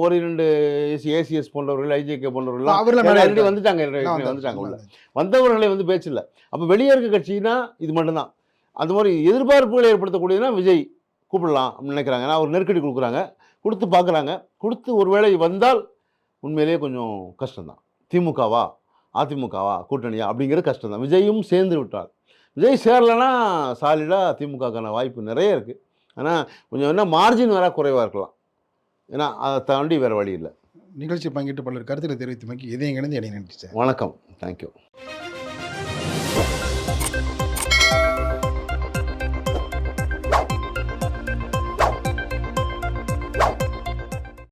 ஒரு 2 ஏசிஎஸ் போன்றவர்கள், ஐஜேகே போன்றவர்கள்லாம் ஆல்ரெடி வந்துட்டாங்க உள்ள. வந்தவர்களை வந்து பேச்சு இல்லை. அப்போ வெளியே இருக்க கட்சின்னா இது மட்டும்தான். அந்த மாதிரி எதிர்பார்ப்புகளை ஏற்படுத்தக்கூடியதுன்னா விஜய் கூப்பிடலாம் அப்படின்னு நினைக்கிறாங்க. ஏன்னா ஒரு நெருக்கடி கொடுக்குறாங்க, கொடுத்து பார்க்குறாங்க. கொடுத்து ஒரு வேளை வந்தால் உண்மையிலேயே கொஞ்சம் கஷ்டம்தான். திமுகவா அதிமுகவா கூட்டணியா அப்படிங்கிறது கஷ்டம்தான். விஜயும் சேர்ந்து விட்டால், விஜய் சேரலைன்னா சாலிடாக திமுகக்கான வாய்ப்பு நிறைய இருக்குது. ஆனால் கொஞ்சம் என்ன மார்ஜின் வேற குறைவாக இருக்கலாம். ஏன்னா அதை தாண்டி வேறு வழி இல்லை. நிகழ்ச்சி பங்கிட்டு பலர் கருத்தில் தெரிவித்தமைக்கு இதையும் இணைந்து இடையே நன்றி சார். வணக்கம், தேங்க்யூ.